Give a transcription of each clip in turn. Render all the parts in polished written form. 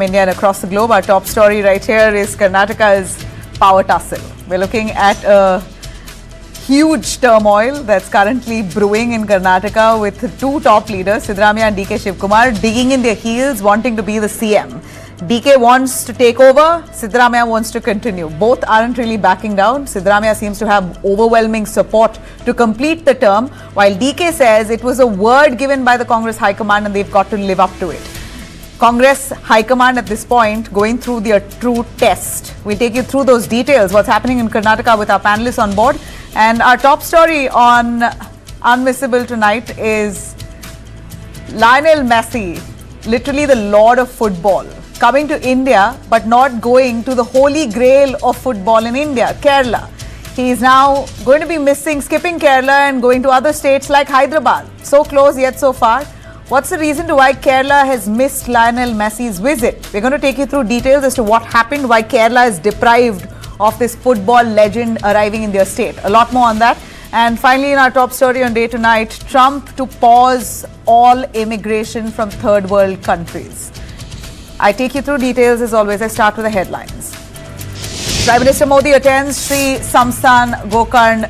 India and across the globe. Our top story right here is Karnataka's power tussle. We're looking at a huge turmoil that's currently brewing in Karnataka with two top leaders, Siddaramaiah and DK Shivakumar, digging in their heels, wanting to be the CM. DK wants to take over, Siddaramaiah wants to continue. Both aren't really backing down. Siddaramaiah seems to have overwhelming support to complete the term, while DK says it was a word given by the Congress High Command and they've got to live up to it. Congress High Command at this point going through their true test. We'll take you through those details, what's happening in Karnataka with our panelists on board. And our top story on Unmissable tonight is Lionel Messi, literally the lord of football, coming to India but not going to the holy grail of football in India, Kerala. He is now going to be skipping Kerala and going to other states like Hyderabad. So close yet so far. What's the reason to why Kerala has missed Lionel Messi's visit? We're going to take you through details as to what happened, why Kerala is deprived of this football legend arriving in their state. A lot more on that. And finally, in our top story on Day Tonight, Trump to pause all immigration from third world countries. I take you through details as always. I start with the headlines. Prime Minister Modi attends Sri Samsthan Gokarn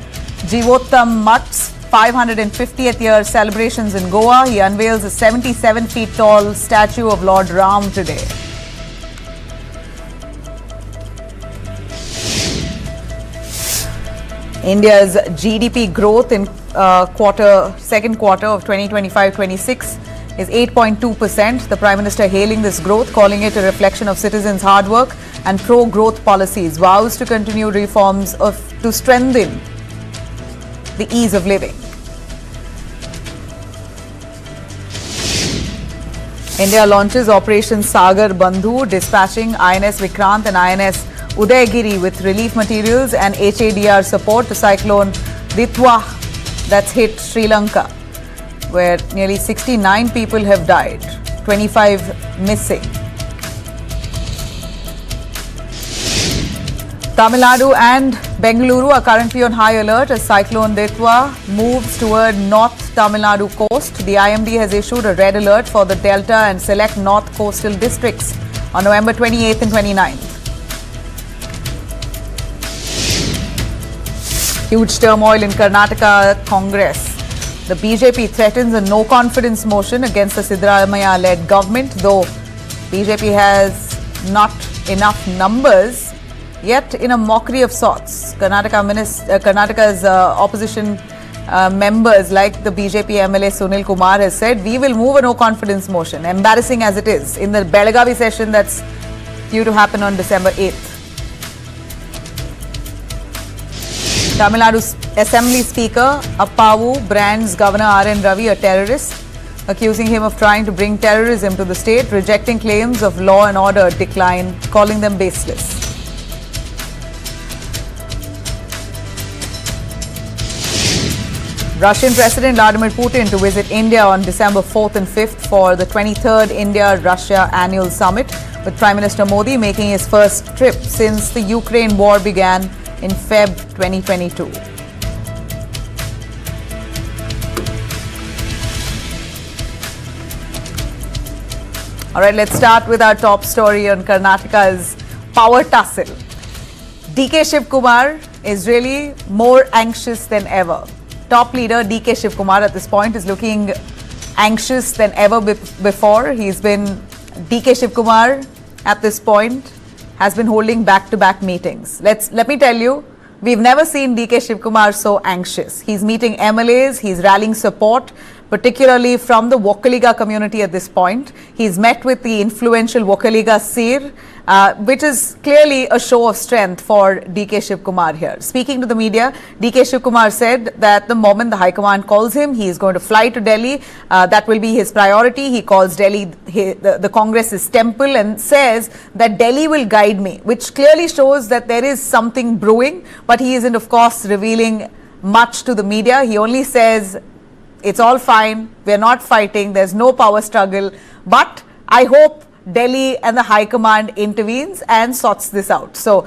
Jeevottam Mutt's 550th year celebrations in Goa. He unveils a 77 feet tall statue of Lord Ram today. India's GDP growth in second quarter of 2025-26 is 8.2%. The Prime Minister hailing this growth, calling it a reflection of citizens' hard work and pro-growth policies, vows to continue reforms to strengthen the ease of living. India launches Operation Sagar Bandhu, dispatching INS Vikrant and INS Udaygiri with relief materials and HADR support to cyclone Ditwa that's hit Sri Lanka, where nearly 69 people have died, 25 missing. Tamil Nadu and Bengaluru are currently on high alert as cyclone Ditwa moves toward North Tamil Nadu coast. The IMD has issued a red alert for the Delta and select North coastal districts on November 28th and 29th. Huge turmoil in Karnataka Congress. The BJP threatens a no-confidence motion against the Siddaramaiah-led government, though BJP has not enough numbers. Yet, in a mockery of sorts, Karnataka's opposition members like the BJP MLA Sunil Kumar has said, we will move a no-confidence motion, embarrassing as it is, in the Belagavi session that's due to happen on December 8th. Tamil Nadu's Assembly Speaker Appavu brands Governor R.N. Ravi a terrorist, accusing him of trying to bring terrorism to the state, rejecting claims of law and order decline, calling them baseless. Russian President Vladimir Putin to visit India on December 4th and 5th for the 23rd India-Russia Annual Summit, with Prime Minister Modi making his first trip since the Ukraine war began in Feb 2022. All right, let's start with our top story on Karnataka's power tussle. DK Shivakumar is really more anxious than ever. Top leader DK Shivakumar at this point is looking anxious than ever before. DK Shivakumar at this point has been holding back-to-back meetings. Let me tell you, we've never seen DK Shivakumar so anxious. He's meeting MLAs, he's rallying support, particularly from the Vokkaliga community at this point. He's met with the influential Vokkaliga seer, which is clearly a show of strength for DK Shivakumar here. Speaking to the media, DK Shivakumar said that the moment the High Command calls him, he is going to fly to Delhi. That will be his priority. He calls Delhi the Congress's temple and says that Delhi will guide me, which clearly shows that there is something brewing, but he isn't, of course, revealing much to the media. He only says, it's all fine, we're not fighting, there's no power struggle, but I hope Delhi and the High Command intervenes and sorts this out. So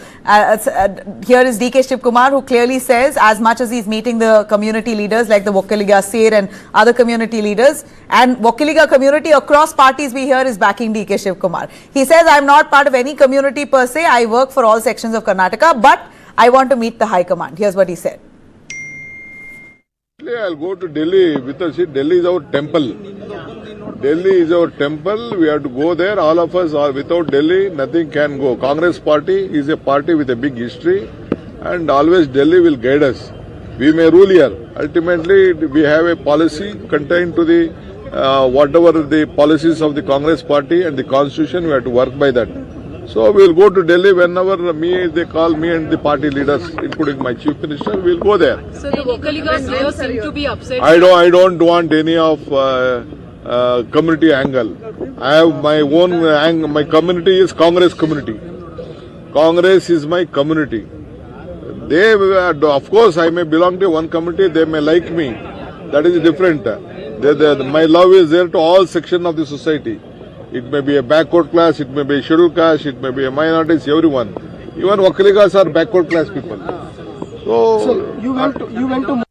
here is DK Shivakumar, who clearly says, as much as he's meeting the community leaders like the Vokkaliga and other community leaders, and Vokkaliga community across parties we hear is backing DK Shivakumar. He says, I'm not part of any community per se. I work for all sections of Karnataka, but I want to meet the High Command. Here's what he said. I'll go to Delhi because Delhi is our temple. Delhi is our temple. We have to go there. All of us are without Delhi, nothing can go. Congress party is a party with a big history, and always Delhi will guide us. We may rule here. Ultimately, we have a policy contained to the whatever the policies of the Congress party and the constitution. We have to work by that. So we will go to Delhi whenever they call me and the party leaders, including my chief minister. We will go there. So the Vokkaliga players seem to be upset. I don't want any of community angle. I have my own angle. My community is Congress community. Congress is my community. They, of course, I may belong to one community. They may like me. That is different. My love is there to all sections of the society. It may be a backward class, it may be a scheduled caste, it may be a minorities, everyone. Even Vokkaligas are backward class people. So you went to.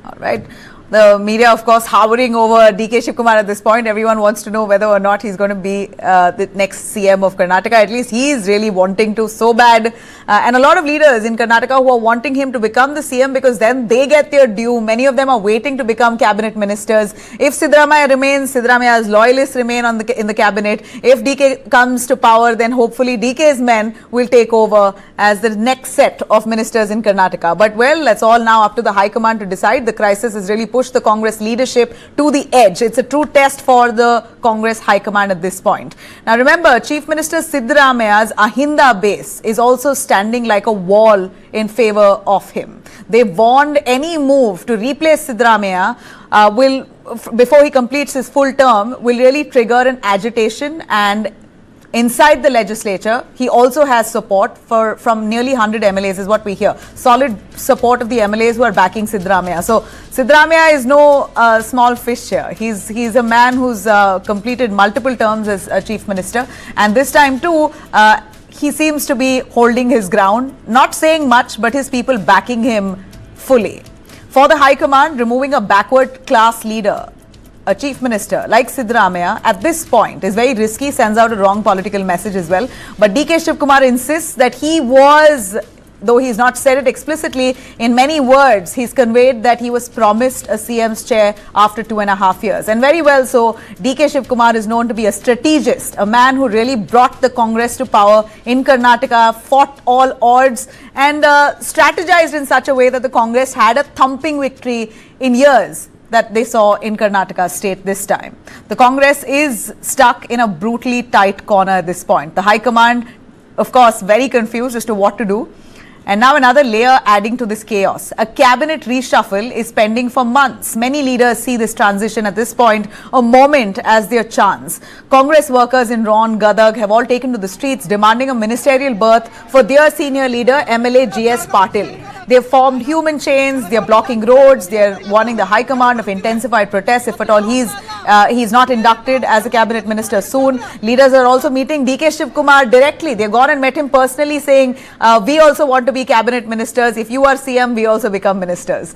All right. The media, of course, hovering over DK Shivakumar at this point. Everyone wants to know whether or not he's going to be the next CM of Karnataka. At least he is really wanting to so bad. And a lot of leaders in Karnataka who are wanting him to become the CM because then they get their due. Many of them are waiting to become cabinet ministers. If Siddaramaiah remains, Siddaramaiah's loyalists remain in the cabinet. If DK comes to power, then hopefully DK's men will take over as the next set of ministers in Karnataka. But well, that's all now up to the High Command to decide. The crisis is really pushed the Congress leadership to the edge. It's a true test for the Congress High Command at this point. Now remember, Chief Minister Siddaramaiah's AHINDA base is also standing like a wall in favor of him. They warned any move to replace Siddaramaiah before he completes his full term, will really trigger an agitation, and inside the legislature, he also has support from nearly 100 MLAs is what we hear. Solid support of the MLAs who are backing Siddaramaiah. So Siddaramaiah is no small fish here. He's a man who's completed multiple terms as a chief minister, and this time too, he seems to be holding his ground, not saying much, but his people backing him fully. For the High Command, removing a backward class leader, a chief minister like Siddaramaiah at this point is very risky, sends out a wrong political message as well. But DK Shivakumar insists that he was, though he's not said it explicitly, in many words, he's conveyed that he was promised a CM's chair after 2.5 years. And very well so, DK Shivakumar is known to be a strategist, a man who really brought the Congress to power in Karnataka, fought all odds, and strategized in such a way that the Congress had a thumping victory in years that they saw in Karnataka state this time. The Congress is stuck in a brutally tight corner at this point. The High Command, of course, very confused as to what to do. And now another layer adding to this chaos. A cabinet reshuffle is pending for months. Many leaders see this transition at this point a moment as their chance. Congress workers in Ron, Gadag have all taken to the streets demanding a ministerial berth for their senior leader, MLA GS Patil. They've formed human chains, they're blocking roads, they're warning the High Command of intensified protests if at all he's not inducted as a cabinet minister soon. Leaders are also meeting DK Shivakumar directly. They've gone and met him personally saying, we also want to be cabinet ministers. If you are CM, we also become ministers.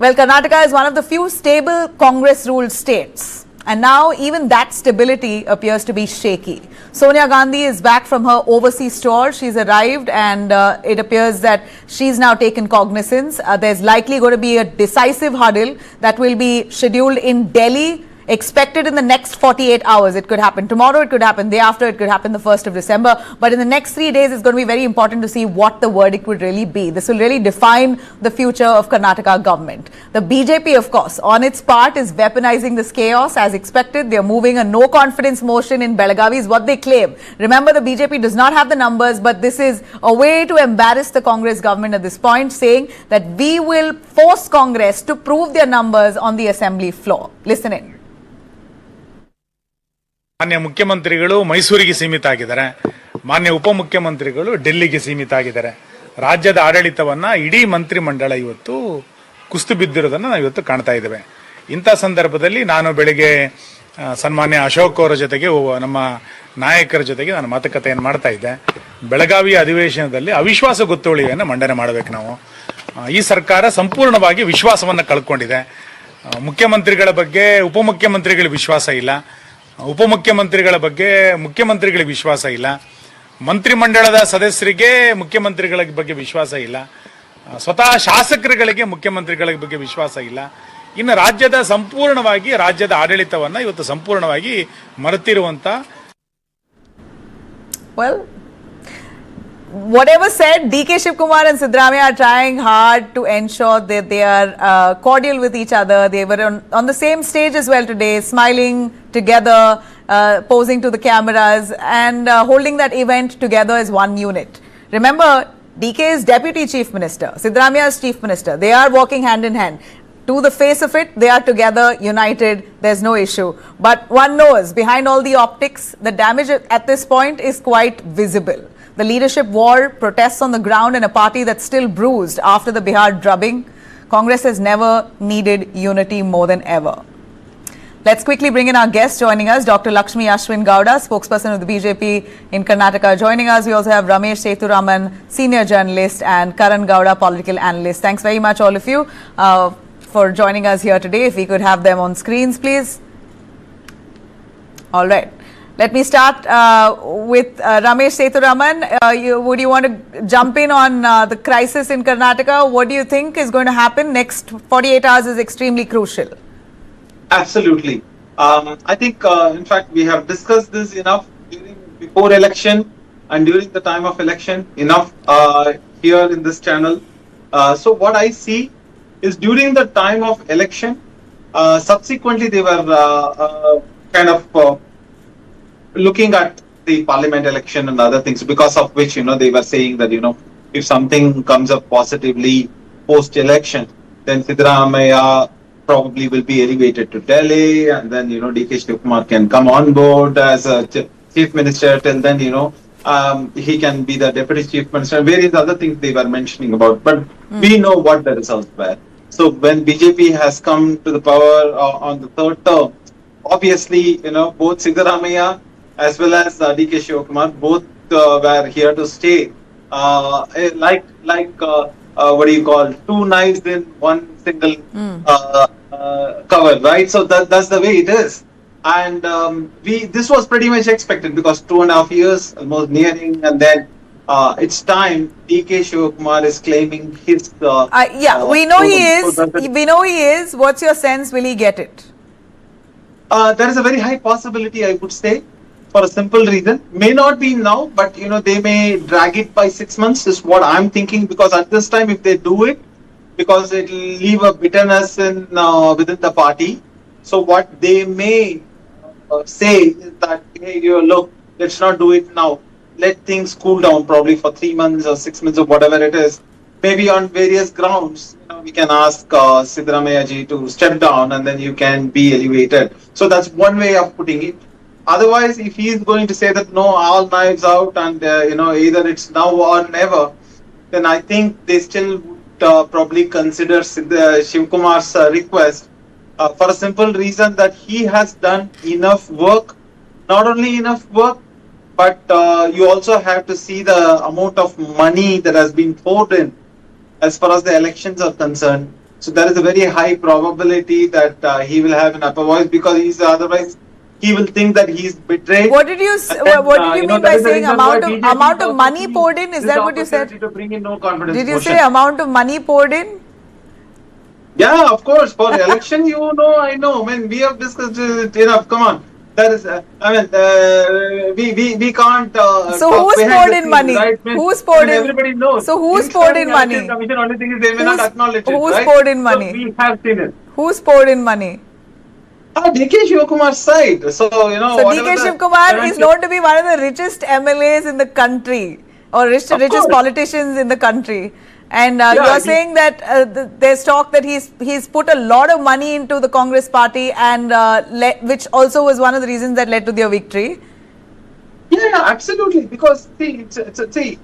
Well, Karnataka is one of the few stable Congress-ruled states. And now even that stability appears to be shaky. Sonia Gandhi is back from her overseas tour. She's arrived, and it appears that she's now taken cognizance. There's likely going to be a decisive huddle that will be scheduled in Delhi, expected in the next 48 hours. It could happen tomorrow, it could happen day after, it could happen the 1st of December. But in the next 3 days, it's going to be very important to see what the verdict would really be. This will really define the future of Karnataka government. The BJP, of course, on its part is weaponizing this chaos as expected. They're moving a no confidence motion in Belagavi is what they claim. Remember, the BJP does not have the numbers, but this is a way to embarrass the Congress government at this point, saying that we will force Congress to prove their numbers on the assembly floor. Listen in. ಮಾನ್ಯ ಮುಖ್ಯಮಂತ್ರಿಗಳು ಮೈಸೂರಿಗೆ ಸೀಮಿತ ಆಗಿದ್ದಾರೆ, ಮಾನ್ಯ ಉಪಮುಖ್ಯಮಂತ್ರಿಗಳು ಡೆಲ್ಲಿಗೆ ಸೀಮಿತ ಆಗಿದ್ದಾರೆ. ರಾಜ್ಯದ ಆಡಳಿತವನ್ನ ಇಡೀ ಮಂತ್ರಿಮಂಡಲ ಇವತ್ತು ಕುಸ್ತು ಬಿದ್ದಿರೋದನ್ನ ನಾವು ಇವತ್ತು ಕಾಣ್ತಾ ಇದ್ದೇವೆ. ಇಂಥ ಸಂದರ್ಭದಲ್ಲಿ ನಾನು ಬೆಳಿಗ್ಗೆ ಸನ್ಮಾನ್ಯ ಅಶೋಕ್ ಅವರ ಜೊತೆಗೆ ನಮ್ಮ ನಾಯಕರ ಜೊತೆಗೆ ನಾನು ಮಾತುಕತೆಯನ್ನು ಮಾಡ್ತಾ ಇದ್ದೆ. ಬೆಳಗಾವಿಯ ಅಧಿವೇಶನದಲ್ಲಿ ಅವಿಶ್ವಾಸ ಗೊತ್ತುವಳಿಯನ್ನು ಮಂಡನೆ ಮಾಡಬೇಕು ನಾವು. ಈ ಸರ್ಕಾರ ಸಂಪೂರ್ಣವಾಗಿ ವಿಶ್ವಾಸವನ್ನು ಕಳ್ಕೊಂಡಿದೆ. ಮುಖ್ಯಮಂತ್ರಿಗಳ ಬಗ್ಗೆ ಉಪಮುಖ್ಯಮಂತ್ರಿಗಳಿಗೆ ವಿಶ್ವಾಸ ಇಲ್ಲ, ಉಪಮುಖ್ಯಮಂತ್ರಿಗಳ ಬಗ್ಗೆ ಮುಖ್ಯಮಂತ್ರಿಗಳಿಗೆ ವಿಶ್ವಾಸ ಇಲ್ಲ, ಮಂತ್ರಿಮಂಡಲದ ಸದಸ್ಯರಿಗೆ ಮುಖ್ಯಮಂತ್ರಿಗಳ ಬಗ್ಗೆ ವಿಶ್ವಾಸ ಇಲ್ಲ, ಸ್ವತಃ ಶಾಸಕರುಗಳಿಗೆ ಮುಖ್ಯಮಂತ್ರಿಗಳ ಬಗ್ಗೆ ವಿಶ್ವಾಸ ಇಲ್ಲ. ಇನ್ನು ರಾಜ್ಯದ ಆಡಳಿತವನ್ನ ಇವತ್ತು ಸಂಪೂರ್ಣವಾಗಿ ಮರೆತಿರುವಂತ. Well, whatever said, DK Shivakumar and Siddaramaiah are trying hard to ensure that they are cordial with each other. They were on the same stage as well today, smiling together, posing to the cameras and holding that event together as one unit. Remember, DK is Deputy Chief Minister, Siddaramaiah is Chief Minister. They are working hand in hand. To the face of it, they are together, united, there's no issue. But one knows, behind all the optics, the damage at this point is quite visible. The leadership war, protests on the ground and a party that's still bruised after the Bihar drubbing. Congress has never needed unity more than ever. Let's quickly bring in our guest joining us, Dr. Lakshmi Ashwin Gowda, spokesperson of the BJP in Karnataka. Joining us, we also have Ramesh Sethuraman, senior journalist, and Karan Gowda, political analyst. Thanks very much, all of you, for joining us here today. If we could have them on screens, please. All right. Let me start with Ramesh Sethuraman. Would you want to jump in on the crisis in Karnataka? What do you think is going to happen? Next 48 hours is extremely crucial. Absolutely. I think, in fact, we have discussed this enough before election and during the time of election, enough here in this channel. So what I see is during the time of election, subsequently they were kind of looking at the parliament election and other things, because of which, they were saying that, if something comes up positively post-election, then Siddaramaiah probably will be elevated to Delhi, and then, DK Shivakumar can come on board as a chief minister, till then, he can be the deputy chief minister, various other things they were mentioning about. But we know what the results were. So when BJP has come to the power on the third term, obviously, both Siddaramaiah as well as DK Shivakumar, both were here to stay. What do you call, two knives in one single cover, right? So that's the way it is. And this was pretty much expected, because 2.5 years almost nearing, and then it's time. DK Shivakumar is claiming his. We know he is. We know he is. What's your sense? Will he get it? There is a very high possibility, I would say, for a simple reason. May not be now, but they may drag it by 6 months, is what I'm thinking. Because at this time, if they do it, because it will leave a bitterness within the party. So what they may say is that, hey, look, let's not do it now. Let things cool down, probably for 3 months or 6 months or whatever it is. Maybe on various grounds, we can ask Siddaramaiah ji to step down, and then you can be elevated. So that's one way of putting it. Otherwise, if he is going to say that no, all knives out, and either it's now or never, then I think they still would probably consider Shivakumar's request, for a simple reason that he has done enough work. Not only enough work, but you also have to see the amount of money that has been poured in as far as the elections are concerned. So there is a very high probability that he will have an upper voice, because otherwise he will think that he is betrayed. What did you mean by saying amount of money poured in? Is that what you said? To bring in no confidence Did you motion. say amount of money poured in? Yeah, of course. For election, I know. I mean, we have discussed it enough. Come on. That is, we can't. So who's poured in money? Right? Who's poured in? Everybody knows. So who's poured in money? Commission, only thing is they may not acknowledge it. Who's right? poured in money? So we have seen it. Who's poured in money? DK Shivakumar's side. So So DK Shivakumar is known to be one of the richest MLAs in the country, or richest politicians in the country. And you are saying that there's talk that he's put a lot of money into the Congress party, and which also was one of the reasons that led to their victory. Yeah, absolutely. Because see,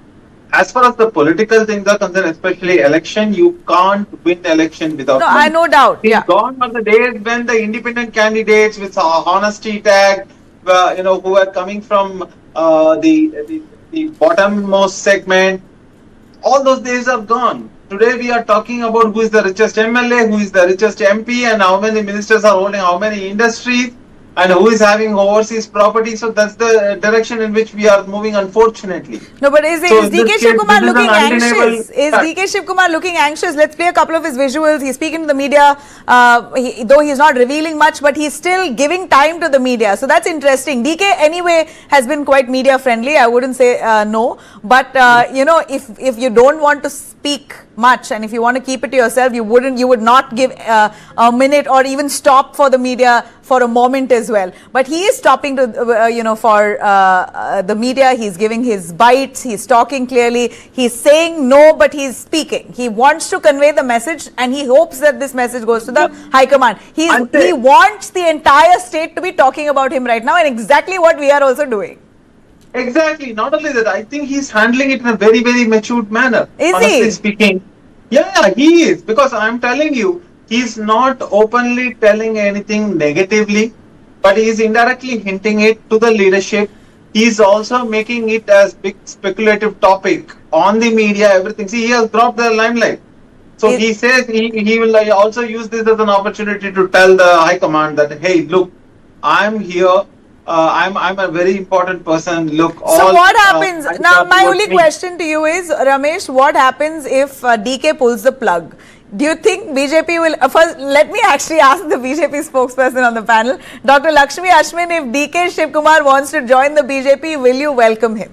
as far as the political things are concerned, especially election, you can't win election without No, money. no doubt. Yeah. Gone are the days when the independent candidates with honesty tag, who are coming from the bottommost segment. All those days are gone. Today we are talking about who is the richest MLA, who is the richest MP, and how many ministers are holding how many industries, and who is having overseas property. So that's the direction in which we are moving, unfortunately. No, but is So DK this case, Shivakumar this is looking an undeniable anxious? Is fact. DK Shivakumar looking anxious? Let's play a couple of his visuals. He's speaking to the media, though he's not revealing much, but he's still giving time to the media. So that's interesting. DK anyway has been quite media friendly. I wouldn't say no, but if you don't want to speak much and if you want to keep it to yourself, you would not give a minute or even stop for the media for a moment as well. But he is stopping to for the media. He's giving his bites. He's talking clearly. He's saying no, but he's speaking. He wants to convey the message, and he hopes that this message goes to the High Command. He wants the entire state to be talking about him right now, and exactly what we are also doing. Exactly. Not only that, I think he's handling it in a very, very matured manner. Is honestly he? speaking. Yeah, he is. Because I'm telling you, he's not openly telling anything negatively, but he's indirectly hinting it to the leadership. He's also making it as big speculative topic on the media, everything. See, he has dropped the limelight. So he says he will also use this as an opportunity to tell the High Command that, hey, look, I'm here. I'm a very important person. Look, so what happens now? My only question to you is, Ramesh, what happens if DK pulls the plug? Do you think BJP will? First, let me actually ask the BJP spokesperson on the panel, Dr. Lakshmi Ashwin, if DK Shivakumar wants to join the BJP, will you welcome him?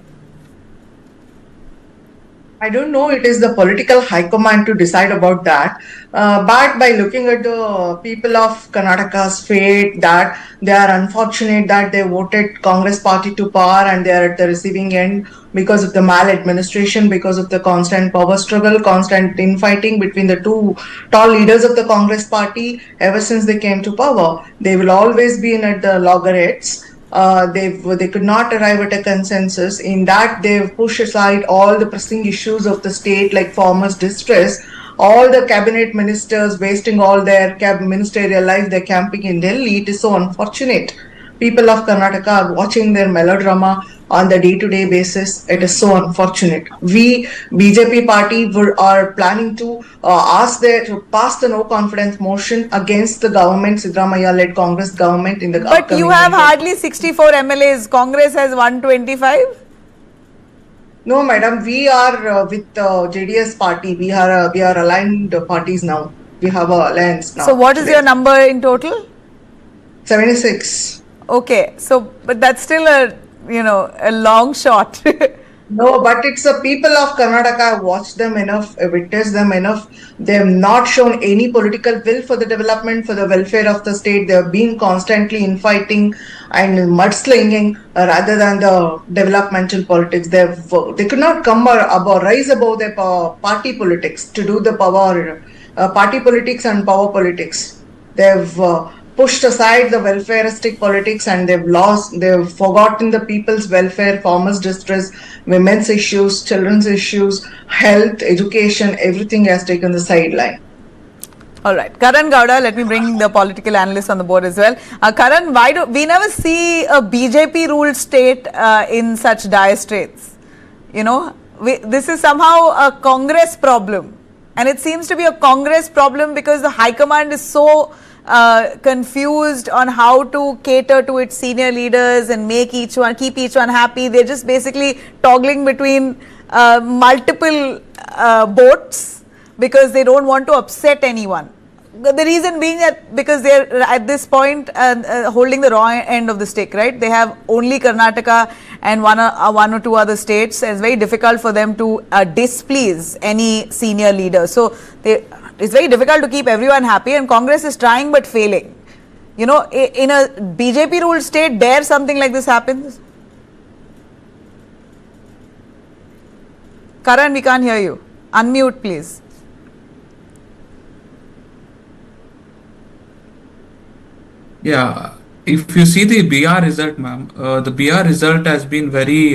I don't know, it is the political high command to decide about that. But by looking at the people of Karnataka's fate, that they are unfortunate that they voted Congress party to power and they are at the receiving end because of the maladministration, because of the constant power struggle, constant infighting between the two tall leaders of the Congress party ever since they came to power. They will always be in at the loggerheads. They could not arrive at a consensus. In that, they've pushed aside all the pressing issues of the state like farmers' distress. All the cabinet ministers wasting all their ministerial life, they're camping in Delhi. It is so unfortunate. People of Karnataka are watching their melodrama on the day-to-day basis. It is so unfortunate. We, BJP party, are planning to to pass the no confidence motion against the government, Siddaramaiah-led Congress government in the upcoming. But you have hardly 64 MLAs. Congress has 125. No, madam. We are with JDS party. We are aligned parties now. We have an alliance now. So what is your number in total? 76. Okay, so but that's still a long shot. No, but it's the people of Karnataka. I've watched them enough, witnessed them enough. They have not shown any political will for the development, for the welfare of the state. They have been constantly infighting and mudslinging rather than the developmental politics. They could not rise above their party politics to do the power, party politics and power politics. They've pushed aside the welfareistic politics and they've forgotten the people's welfare, farmers' distress, women's issues, children's issues, health, education, everything has taken the sideline. All right, Karan Gowda, let me bring the political analyst on the board as well. Karan, why do we never see a BJP-ruled state in such dire straits? This is somehow a Congress problem, and it seems to be a Congress problem because the High Command is so confused on how to cater to its senior leaders and keep each one happy. They're just basically toggling between multiple boats because they don't want to upset anyone. The reason being that because they're at this point holding the wrong end of the stick, right? They have only Karnataka and one or two other states. And it's very difficult for them to displease any senior leader. So it's very difficult to keep everyone happy, and Congress is trying but failing. In a BJP ruled state, dare something like this happens? Karan, we can't hear you. Unmute, please. Yeah, If you see the BR result, ma'am, the BR result has been very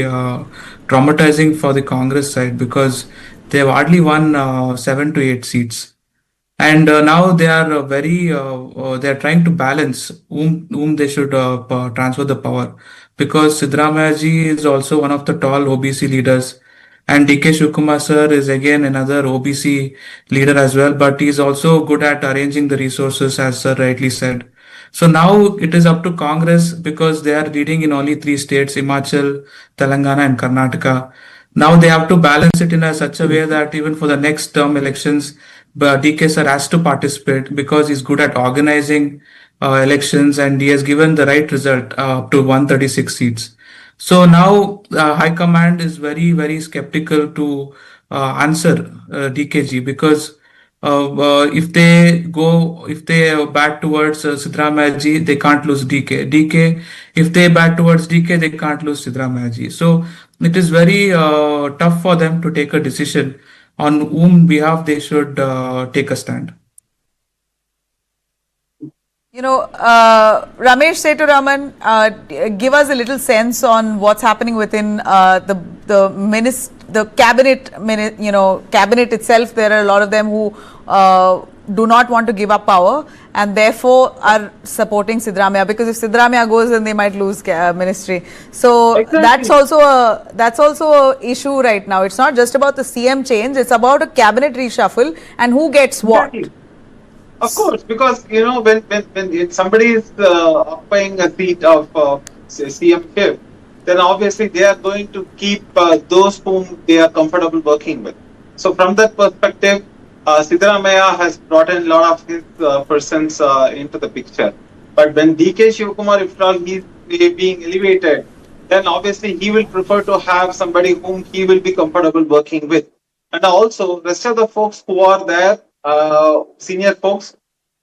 traumatizing for the Congress side because they have hardly won 7 to 8 seats. And now they are they are trying to balance whom they should transfer the power, because Sidramaya ji is also one of the tall OBC leaders, and DK Shivakumar sir is again another OBC leader as well, but he is also good at arranging the resources, as sir rightly said. So now it is up to Congress, because they are leading in only 3 states: Himachal, Telangana, and Karnataka. Now they have to balance it in such a way that even for the next term elections, but DK sir has to participate because he's good at organizing elections, and he has given the right result up to 136 seats. So now High Command is very, very skeptical to answer DKG, because if they bat towards Sidramaya ji, they can't lose DK. If they bat towards DK, they can't lose Sidramaya ji. So it is very tough for them to take a decision on whom behalf they should take a stand. Ramesh Seturaman, give us a little sense on what's happening within the cabinet itself. There are a lot of them who do not want to give up power and therefore are supporting Sidramaya, because if Sidramaya goes, then they might lose ministry. So exactly. that's also a issue right now. It's not just about the CM change; it's about a cabinet reshuffle and who gets what. Exactly. Of course, because when somebody is occupying a seat of CM ship, then obviously they are going to keep those whom they are comfortable working with. So from that perspective, Sidramaya has brought in a lot of his persons into the picture. But when DK Shivakumar, if all he is being elevated, then obviously he will prefer to have somebody whom he will be comfortable working with. And also, rest of the folks who are there, senior folks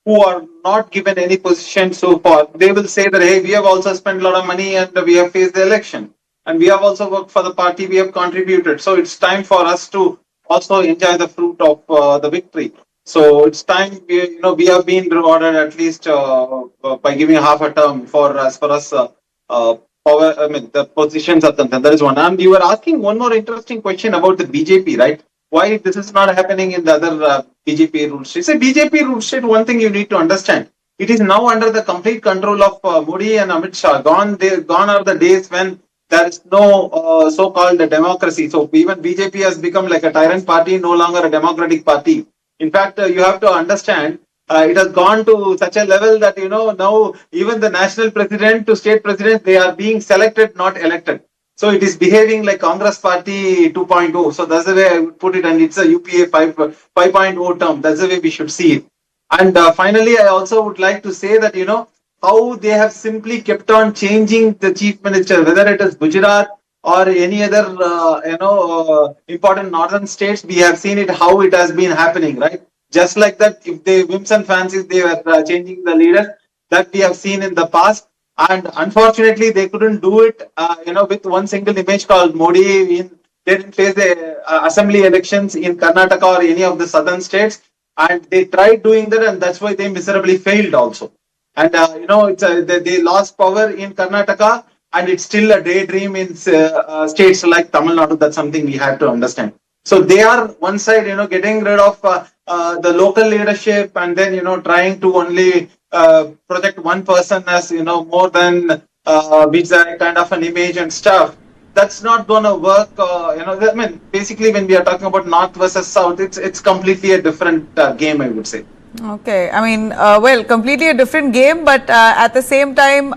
who are not given any position so far, they will say that, hey, we have also spent a lot of money and we have faced the election. And we have also worked for the party, we have contributed. So it's time for us to also enjoy the fruit of the victory. So it's time, we have been rewarded at least by giving half a term for us power, the positions are concerned. That is one. And you were asking one more interesting question about the BJP, right? Why this is not happening in the other BJP ruled states. So BJP ruled state, one thing you need to understand, it is now under the complete control of Modi and Amit Shah. Gone are the days when there is no so-called democracy. So even BJP has become like a tyrant party, no longer a democratic party. In fact, you have to understand, it has gone to such a level that, now even the national president to state president, they are being selected, not elected. So it is behaving like Congress Party 2.0. So that's the way I would put it. And it's a UPA 5.0 term. That's the way we should see it. And finally, I also would like to say that, how they have simply kept on changing the chief minister, whether it is Gujarat or any other, important northern states, we have seen it, how it has been happening, right? Just like that, if they whims and fancies, they were changing the leaders, that we have seen in the past. And unfortunately, they couldn't do it, with one single image called Modi. They didn't face the assembly elections in Karnataka or any of the southern states. And they tried doing that, and that's why they miserably failed also. And, they lost power in Karnataka, and it's still a daydream in states like Tamil Nadu. That's something we have to understand. So they are one side, getting rid of the local leadership, and then, trying to only project one person as, more than which kind of an image and stuff. That's not going to work. Basically, when we are talking about North versus South, it's completely a different game, I would say. Okay, completely a different game, but at the same time,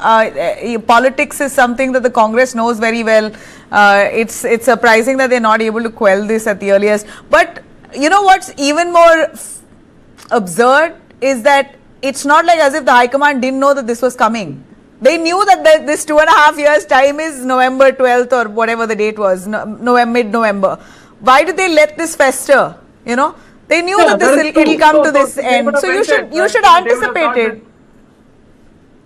politics is something that the Congress knows very well. It's surprising that they're not able to quell this at the earliest. But you know what's even more absurd is that it's not like as if the High Command didn't know that this was coming. They knew that this 2.5 years time is November 12th or whatever the date was, mid-November. Why did they let this fester? They knew that it'll come to this end. So you should anticipate it.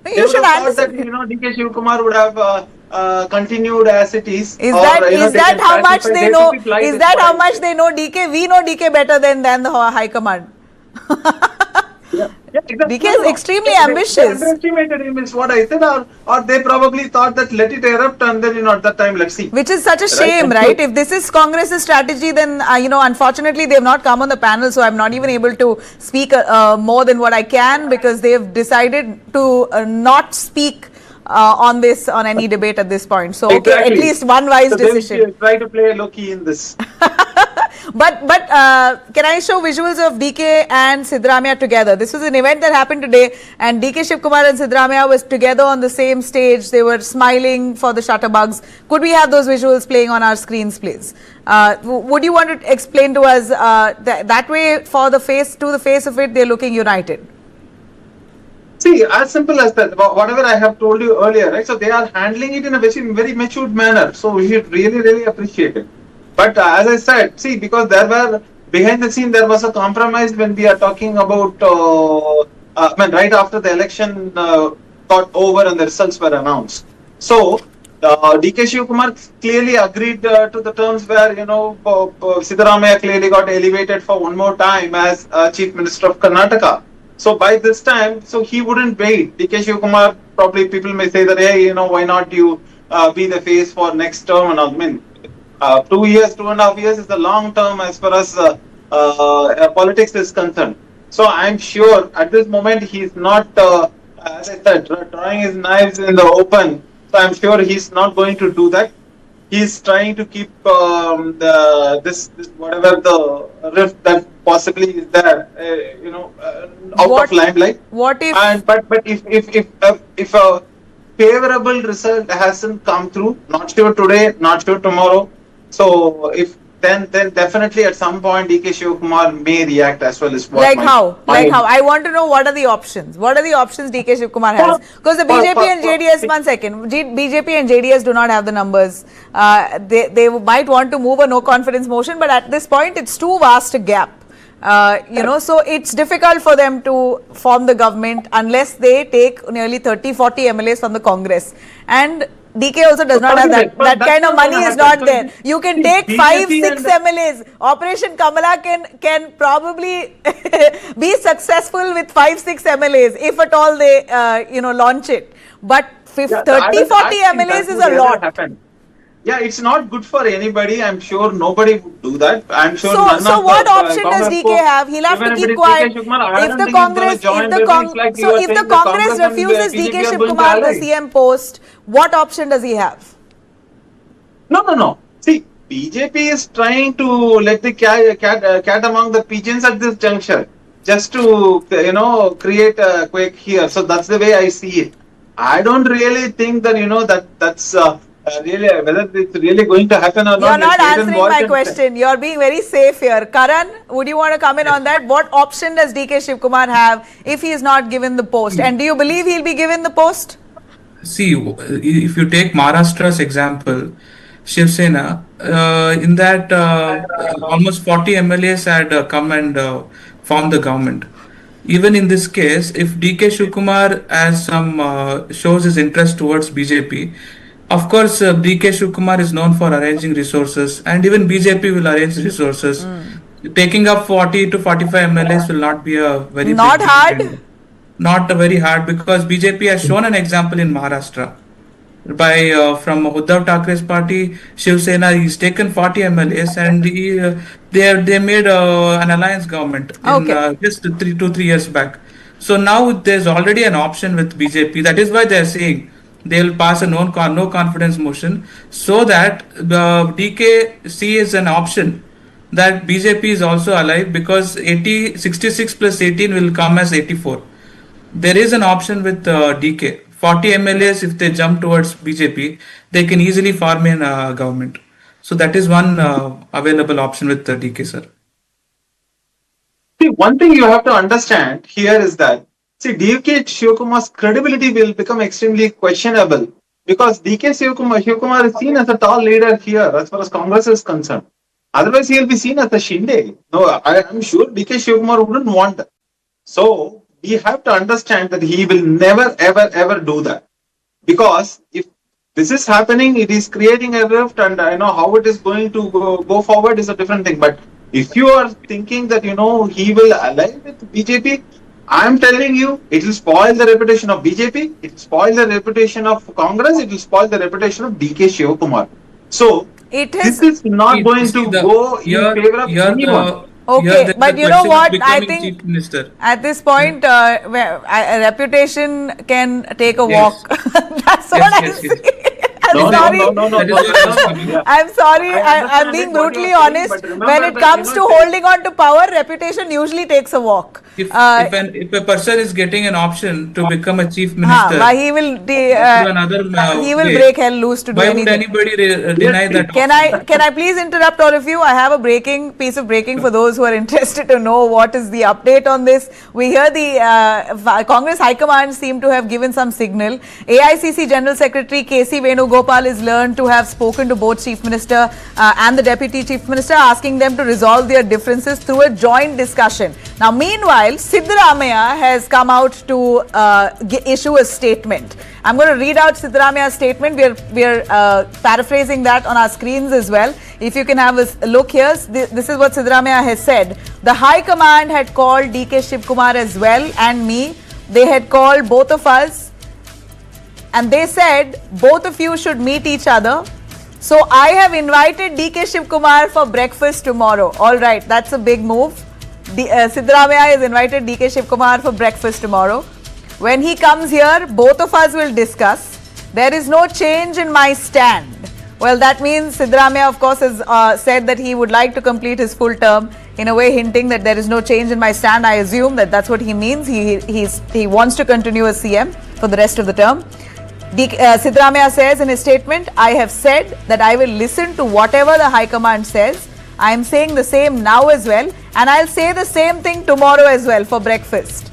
You should anticipate. DK Shivakumar would have continued as it is. Is that how much they know? Is that how much they know DK? We know DK better than the High Command. Yeah, exactly. DK is extremely They ambitious. underestimated him is what I said, or they probably thought that let it erupt and then at that time let's see. Which is such a Right? shame, And right? so- If this is Congress's strategy, then unfortunately they have not come on the panel, so I'm not even able to speak more than what I can, because they have decided to not speak on any debate at this point. So okay, at Exactly. least one wise So decision. they try to play low key in this. But can I show visuals of DK and Sidramaiah together? This was an event that happened today, and DK Shivakumar and Sidramaiah was together on the same stage. They were smiling for the shutterbugs. Could we have those visuals playing on our screens, please? Would you want to explain to us that way, to the face of it, they're looking united? See, as simple as that, whatever I have told you earlier, right? So they are handling it in a very matured manner. So we should really appreciate it. But as I said, see, because behind the scene, there was a compromise when we are talking about, right after the election got over and the results were announced. So DK Shivakumar clearly agreed to the terms where, Sidramaiah clearly got elevated for one more time as Chief Minister of Karnataka. So by this time, so he wouldn't wait. DK Shivakumar, probably people may say that, hey, why not you be the face for next term and all. I mean, 2 years, 2.5 years is the long term as far as politics is concerned. So I'm sure at this moment he's not, as I said, drawing his knives in the open. So I'm sure he's not going to do that. He's trying to keep this whatever the rift that possibly is there, out of limelight. What if? But if a favorable result hasn't come through, not sure today, not sure tomorrow. So if then definitely at some point DK Shivakumar may react as well as what. Like how? I want to know what are the options. What are the options DK Shivakumar has? Because the BJP and JDS, one second, BJP and JDS do not have the numbers. They might want to move a no confidence motion, but at this point it's too vast a gap. So it's difficult for them to form the government unless they take nearly 30-40 MLAs from the Congress. And DK also does not have that kind of money is not there. You can take 5-6 MLAs. Operation Kamala can probably be successful with 5-6 MLAs if at all they launch it. But 30-40 MLAs is a lot. Yeah, it's not good for anybody. I'm sure nobody would do that. I'm sure. So what option does DK have? He'll have to keep quiet. If the Congress refuses DK Shivakumar the CM post, what option does he have? No. See, BJP is trying to let the cat among the pigeons at this juncture, just to create a quake here. So that's the way I see it. I don't really think that that's. Really, whether it's really going to happen or not. You're not answering my question. You're being very safe here. Karan, would you want to come in on that? What option does DK Shivakumar have if he is not given the post? And do you believe he'll be given the post? See, if you take Maharashtra's example, Shiv Sena, in that almost 40 MLAs had come and formed the government. Even in this case, if DK Shivakumar has shows his interest towards BJP, of course, DK Shivakumar is known for arranging resources, and even BJP will arrange resources. Taking up 40 to 45 MLAs will not be a very not big hard. deal. Not very hard, because BJP has shown an example in Maharashtra. From Uddhav Thackeray's party, Shiv Sena, he's taken 40 MLAs and they made an alliance government in just 2-3 years back. So now there's already an option with BJP. That is why they're saying they will pass a no confidence motion, so that the DK sees an option that BJP is also alive, because 66 plus 18 will come as 84. There is an option with DK. 40 MLAs, if they jump towards BJP, they can easily form in government. So that is one available option with DK, sir. See, one thing you have to understand here is that, DK Shivakumar's credibility will become extremely questionable, because DK Shivakumar is seen as a tall leader here as far as Congress is concerned. Otherwise, he will be seen as a Shinde. No, I am sure DK Shivakumar wouldn't want that. So we have to understand that he will never ever do that, because if this is happening, it is creating a rift, and how it is going to go forward is a different thing. But if you are thinking that he will ally with BJP, I'm telling you, it will spoil the reputation of BJP, it will spoil the reputation of Congress, it will spoil the reputation of DK Shivakumar. So, It this is is not going See to the go in favor of anyone. okay, there is but a you know question of what? I becoming think chief minister. at this point, a reputation can take a Yes. walk. That's Yes, what I yes, see. yes. I'm No, sorry. no. That is where I was coming. Yeah. I'm sorry. I I'm understand being it, what brutally you're saying, honest. but remember When it that, comes to holding on to power, reputation usually takes a walk. If a person is getting an option to become a chief minister Why he will through another he will way, break hell loose to do why would anything. anybody deny that Can option? I please interrupt all of you? I have a piece of breaking for those who are interested to know what is the update on this. We hear the Congress High Command seem to have given some signal. AICC General Secretary KC Venugopal is learned to have spoken to both Chief Minister and the Deputy Chief Minister, asking them to resolve their differences through a joint discussion. Now, meanwhile, Siddaramaiah has come out to issue a statement. I'm going to read out Siddaramaiah's statement. We're paraphrasing that on our screens as well. If you can have a look here, this is what Siddaramaiah has said. The High Command had called DK Shivakumar as well and me. They had called both of us and they said both of you should meet each other. So I have invited DK Shivakumar for breakfast tomorrow. All right, that's a big move. Siddaramaiah has invited DK Shivakumar for breakfast tomorrow. When he comes here, both of us will discuss. There is no change in my stand. Well, that means Siddaramaiah, of course, has said that he would like to complete his full term, in a way hinting that there is no change in my stand. I assume that that's what he means. He wants to continue as CM for the rest of the term. Siddaramaiah says in his statement, I have said that I will listen to whatever the High Command says. I am saying the same now as well, and I'll say the same thing tomorrow as well for breakfast.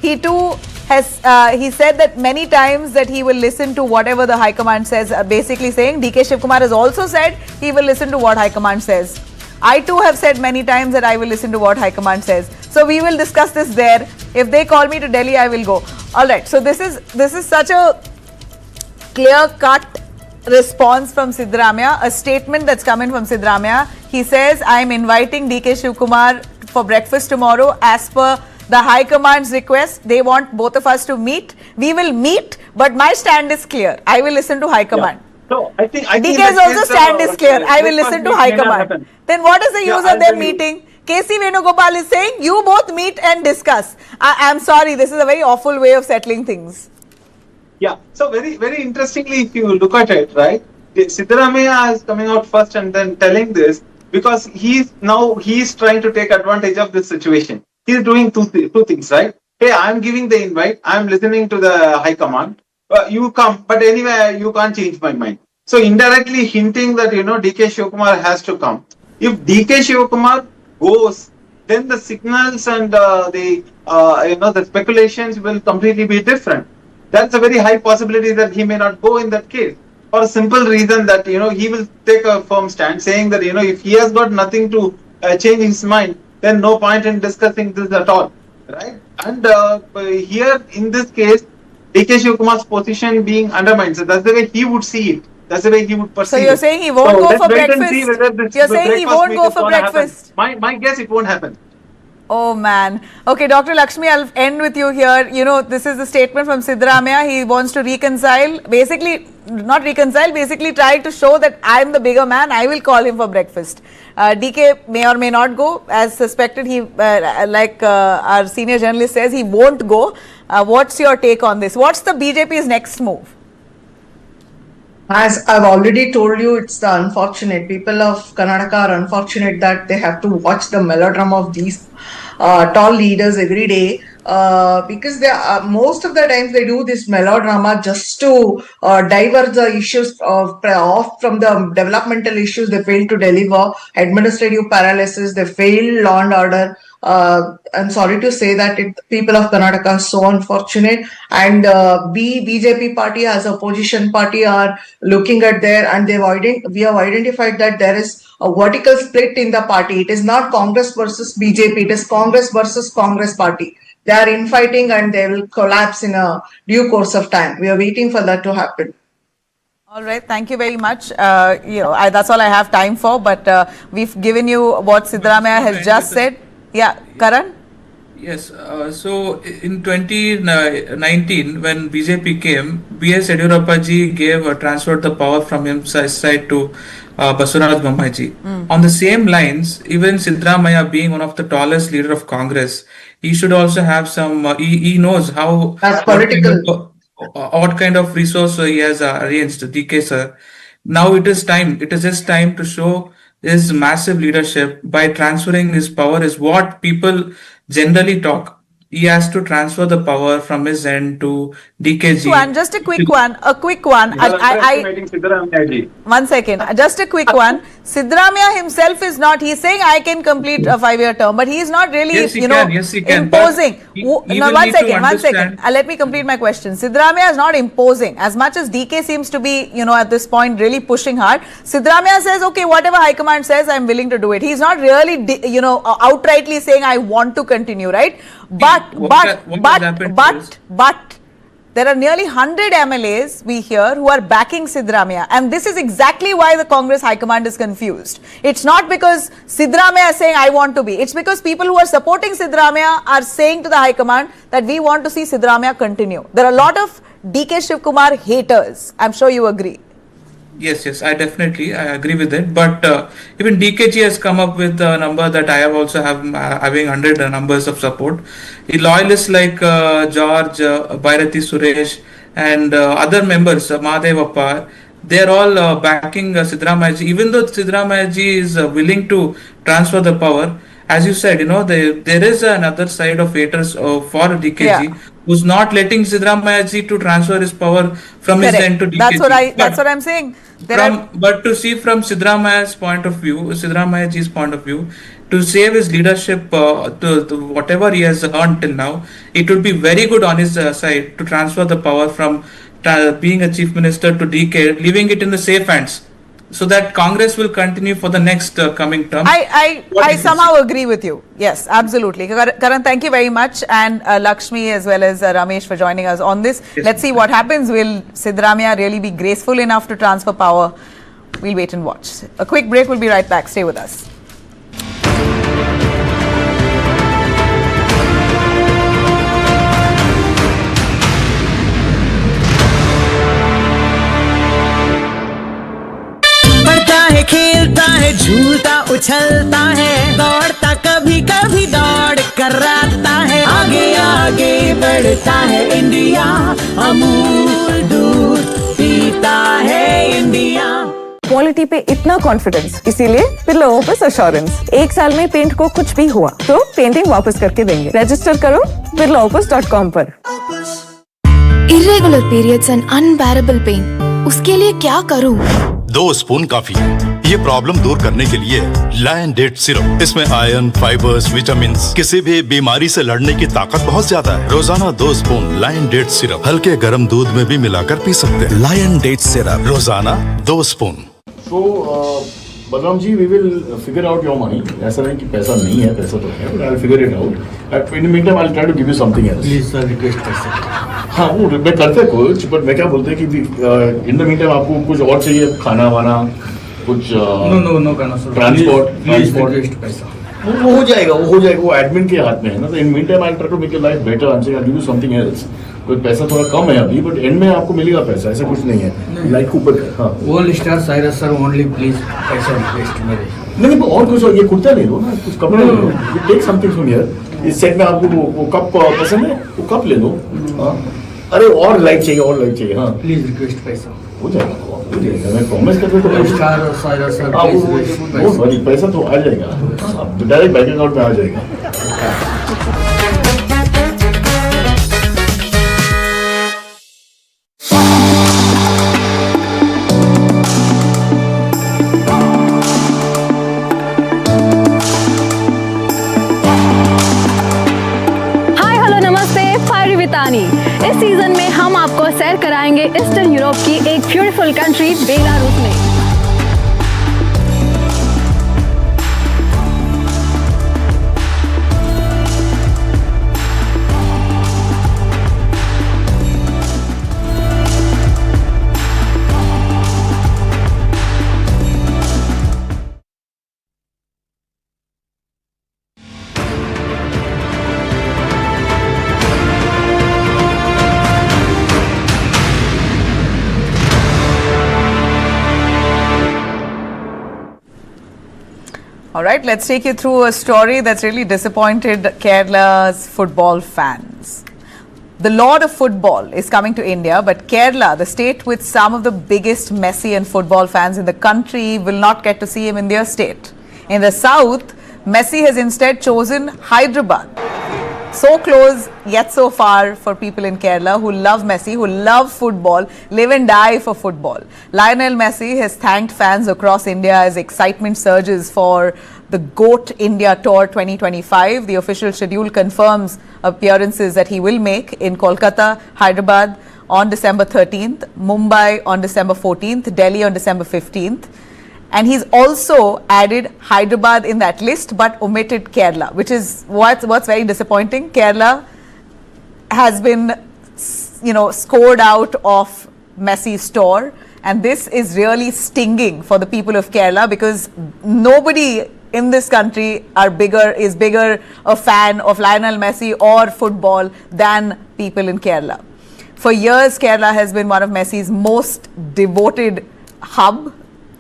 He too has he said that many times that he will listen to whatever the High Command says, basically saying DK Shivakumar has also said he will listen to what High Command says. I too have said many times that I will listen to what High Command says. So we will discuss this there. If they call me to Delhi, I will go. All right. So this is such a clear-cut response from Siddaramaiah, a statement that's coming from Siddaramaiah. He says, I am inviting DK Shivakumar for breakfast tomorrow as per the High Command's request. They want both of us to meet. We will meet, but my stand is clear. I will listen to High Command. Yeah. So I think DK's also stand is clear. I will listen to High Command. Then what is the use of them meeting? KC Venugopal is saying, you both meet and discuss. I'm sorry, this is a very awful way of settling things. Yeah, so very interestingly, if you look at it, right, Siddaramaiah is coming out first and then telling this because he's trying to take advantage of this situation. He's doing two things, right? Hey, I'm giving the invite, I'm listening to the High Command, you come, but anyway, you can't change my mind. So indirectly hinting that, DK Shivakumar has to come. If DK Shivakumar goes, then the signals and the speculations will completely be different. That's a very high possibility that he may not go in that case, for a simple reason that he will take a firm stand saying that if he has got nothing to change his mind, then no point in discussing this at all, right? And here in this case, DK Shivakumar's position being undermined, so that's the way he would see it. That's the way he would perceive it. So you're saying he won't go for breakfast? You're saying he won't go for breakfast? My guess, it won't happen. Oh man. Okay, Dr. Lakshmi, I'll end with you here. This is the statement from Siddaramaiah. He wants to reconcile, basically try to show that I'm the bigger man. I will call him for breakfast. DK may or may not go. As suspected, he, our senior journalist says, he won't go. What's your take on this? What's the BJP's next move? As I've already told you, it's the unfortunate. People of Karnataka are unfortunate that they have to watch the melodrama of these tall leaders every day because they are, most of the times they do this melodrama just to divert the issues off from the developmental issues they fail to deliver, administrative paralysis, they fail law and order. I'm sorry to say that people of Karnataka are so unfortunate, and BJP party as a opposition party are looking at there, and we have identified that there is a vertical split in the party. It is not Congress versus BJP, it is Congress versus Congress party. They are infighting and they will collapse in a due course of time. We are waiting for that to happen. All right, thank you very much. That's all I have time for, but we've given you what Siddaramaiah has just said. Yeah, Karan? Yes, so in 2019, when BJP came, B.S. Yediyurappa ji transferred the power from his side to Basuraj Bommai ji. On the same lines, even Siddaramaiah being one of the tallest leader of Congress, he should also have some. He knows how That's what political. what kind of resource he has arranged. DK sir. Now it is time. It is just time to show his massive leadership by transferring his power. Is what people generally talk. He has to transfer the power from his end to And DKG. just a quick one, You are underestimating Siddaramaiah ji. one second, just a quick one. Siddaramaiah himself is not, he's saying I can complete a 5-year term, but he is not really, Yes, he can. Yes, he can. imposing. But he No, will one need to second, one second. understand. Let me complete my question. Siddaramaiah is not imposing. As much as DK seems to be, at this point really pushing hard, Siddaramaiah says, okay, whatever High Command says, I'm willing to do it. He's not really, outrightly saying I want to continue, right? But there are nearly 100 MLAs we hear who are backing Siddaramaiah, and this is exactly why the Congress High Command is confused. It's not because Siddaramaiah is saying I want to be. It's because people who are supporting Siddaramaiah are saying to the High Command that we want to see Siddaramaiah continue. There are a lot of DK Shivakumar haters. I'm sure you agree. Yes, I agree with it. But even DKG has come up with a number that I have also having 100 numbers of support. The loyalists like George, Bhairati Suresh, and other members, Mahadevappa, they are all backing Siddaramaiah ji. Even though Siddaramaiah ji is willing to transfer the power, as you said, there is another side of haters for DKG who's not letting Siddaramaiah ji to transfer his power from his end to DKG. That's what I'm saying. But to see from Siddaramaiah's point of view, Siddaramaiah ji's point of view, to save his leadership to whatever he has earned till now, it would be very good on his side to transfer the power from being a chief minister to DK, leaving it in the safe hands, so that Congress will continue for the next coming term. I somehow agree with you. Yes, absolutely. Karan, thank you very much, and Lakshmi as well as Ramesh for joining us on this. Yes. Let's see what happens. Will Siddaramaiah really be graceful enough to transfer power? We'll wait and watch. A quick break. We'll be right back. Stay with us. खेलता है झूलता उछलता है दौड़ता कभी कभी दौड़ कराता है आगे आगे बढ़ता है इंडिया अमूल दूध पीता है इंडिया। क्वालिटी पे इतना कॉन्फिडेंस, इसीलिए बिरला ऑफिस एश्योरेंस। 1 साल में पेंट को कुछ भी हुआ तो पेंटिंग वापस करके देंगे। रजिस्टर करो birlaoffice.com पर। Irregular periods and unbearable pain. उसके लिए क्या करूं? 2 स्पून काफी है। ये प्रॉब्लम दूर करने के लिए लायन डेट सिरप, इसमें आयरन, फाइबर्स, विटामिन्स, किसी भी बीमारी से लड़ने की ताकत बहुत ज्यादा है। रोजाना 2 स्पून लायन डेट सिरप हल्के गर्म दूध में भी मिलाकर पी सकते हैं। लायन डेट सिरप रोजाना 2 spoon. Balram ji, we will figure out your money. ऐसा नहीं कि पैसा नहीं है, पैसा तो है, but I'll figure it out. In the meantime, I'll try to give you something else. Please sir, request कर सकते। हाँ, वो मैं करते कुछ, but मैं क्या बोलते हैं कि in the meantime आपको कुछ और चाहिए, खाना वाना, कुछ no करना सर। ट्रांसपोर्ट request पैसा। वो हो जाएगा, वो एडमिन के हाथ में है ना। तो in meantime, I'll try to make your life better. I'll give you something else. कोई पैसा थोड़ा कम है अभी, बट एंड में आपको मिलेगा पैसा, ऐसा कुछ नहीं है। लाइक ऊपर हाँ, All star Cyrus sir only please पैसा request मेरे। नहीं और कुछ, ये कुर्ता ले लो ना, कुछ कपड़ा ले लो, you take something from here. इस सेट में आपको वो कप पसंद है, वो कप ले लो। हाँ, अरे और लाइट चाहिए, हाँ प्लीज रिक्वेस्ट पैसा हो जाएगा, मैं प्रॉमिस करता हूँ। स्टार साइरस सर प्लीज पैसा तो आ जाएगा, डायरेक्ट बैंक अकाउंट में आ जाएगा। इस सीजन में हम आपको सैर कराएंगे ईस्टर्न यूरोप की एक ब्यूटीफुल कंट्री बेलारूस में। All right, let's take you through a story that's really disappointed Kerala's football fans. The Lord of Football is coming to India, but Kerala, the state with some of the biggest Messi and football fans in the country, will not get to see him in their state. In the south, Messi has instead chosen Hyderabad. So close, yet so far for people in Kerala who love Messi, who love football, live and die for football. Lionel Messi has thanked fans across India as excitement surges for the GOAT India Tour 2025. The official schedule confirms appearances that he will make in Kolkata, Hyderabad on December 13th, Mumbai on December 14th, Delhi on December 15th. And he's also added Hyderabad in that list, but omitted Kerala, which is what's very disappointing. Kerala has been, scored out of Messi's tour, and this is really stinging for the people of Kerala because nobody in this country is bigger a fan of Lionel Messi or football than people in Kerala. For years, Kerala has been one of Messi's most devoted hub.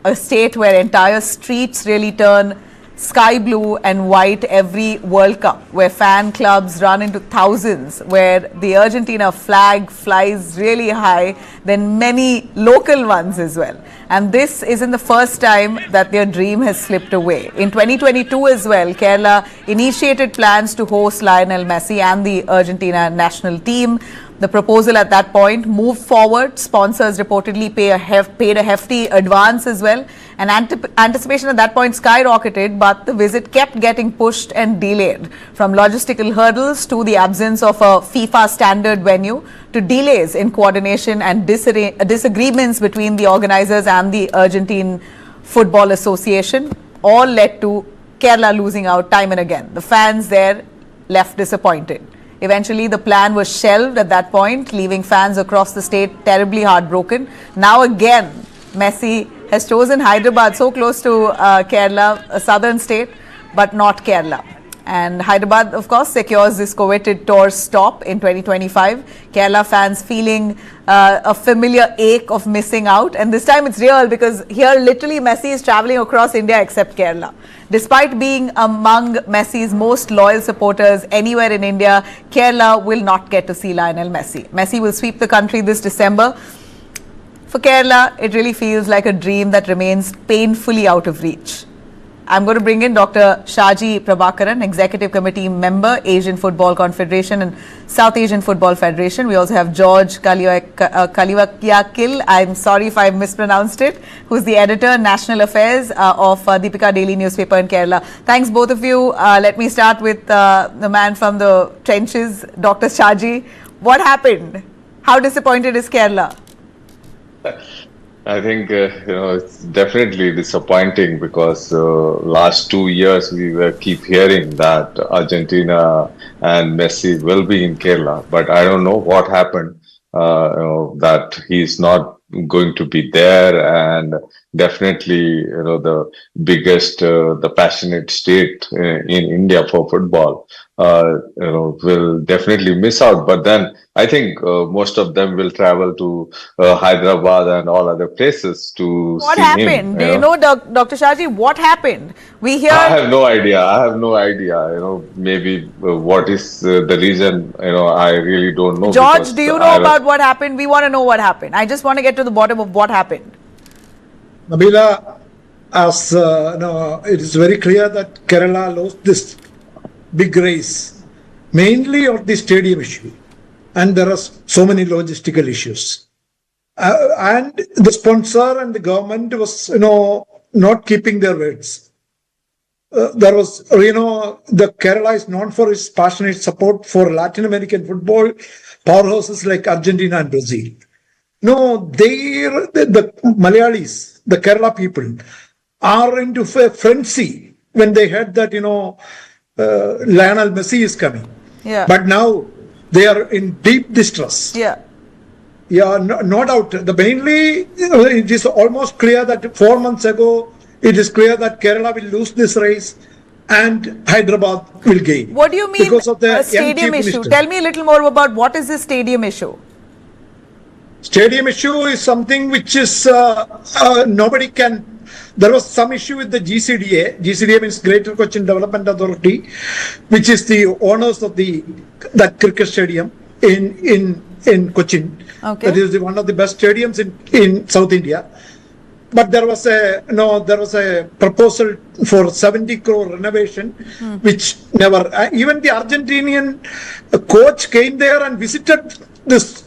A state where entire streets really turn sky blue and white every World Cup, where fan clubs run into thousands, where the Argentina flag flies really high, then many local ones as well. And this isn't the first time that their dream has slipped away. In 2022 as well, Kerala initiated plans to host Lionel Messi and the Argentina national team. The proposal at that point moved forward. Sponsors reportedly paid a hefty advance as well. And anticipation at that point skyrocketed, but the visit kept getting pushed and delayed. From logistical hurdles to the absence of a FIFA standard venue to delays in coordination and disagreements between the organizers and the Argentine Football Association, all led to Kerala losing out time and again. The fans there left disappointed. Eventually, the plan was shelved at that point, leaving fans across the state terribly heartbroken. Now again, Messi has chosen Hyderabad, so close to Kerala, a southern state, but not Kerala. And Hyderabad, of course, secures this coveted tour stop in 2025. Kerala fans feeling a familiar ache of missing out. And this time it's real because here literally Messi is traveling across India except Kerala. Despite being among Messi's most loyal supporters anywhere in India, Kerala will not get to see Lionel Messi. Messi will sweep the country this December. For Kerala, it really feels like a dream that remains painfully out of reach. I'm going to bring in Dr. Shaji Prabhakaran, Executive Committee Member, Asian Football Confederation and South Asian Football Federation. We also have George Kaliwakil, I'm sorry if I mispronounced it, who's the Editor, National Affairs of Deepika Daily newspaper in Kerala. Thanks both of you. Let me start with the man from the trenches, Dr. Shaji. What happened? How disappointed is Kerala? I think it's definitely disappointing because last 2 years we keep hearing that Argentina and Messi will be in Kerala, but I don't know what happened. That he's not going to be there, and definitely the biggest, the passionate state in India for football will definitely miss out. But then I think most of them will travel to Hyderabad and all other places to what see happened? him. Do you know, Dr. Shaji, what happened? We hear. I have no idea. Maybe what is the reason? I really don't know. George, do you know about what happened? We want to know what happened. I just want to get to the bottom of what happened. Nabila, as it is very clear that Kerala lost this big race, mainly on the stadium issue, and there are so many logistical issues. And the sponsor and the government was, not keeping their words. There was, the Kerala is known for its passionate support for Latin American football powerhouses like Argentina and Brazil. The Malayalis, the Kerala people, are into a frenzy when they heard that, Lionel Messi is coming. Yeah. But now they are in deep distress. Yeah. Yeah, no doubt. Mainly, it is almost clear that 4 months ago, it is clear that Kerala will lose this race and Hyderabad will gain. What do you mean because of the stadium issue? Tell me a little more about what is this stadium issue? Stadium issue is something which is nobody can there was some issue with the GCDA. GCDA means Greater Cochin Development Authority, which is the owners of that cricket stadium in Cochin. Okay. That is one of the best stadiums in South India. But there was a proposal for 70 crore renovation, which never. Even the Argentinian coach came there and visited this,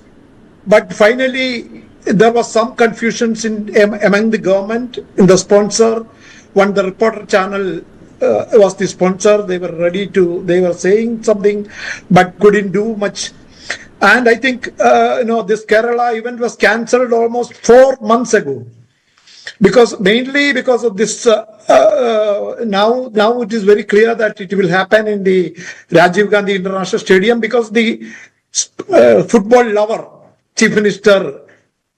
but finally there was some confusions among the government in the sponsor. When the reporter channel was the sponsor, they were saying something, but couldn't do much. And I think this Kerala event was cancelled almost 4 months ago. Mainly because of this, now it is very clear that it will happen in the Rajiv Gandhi International Stadium, because the football lover, Chief Minister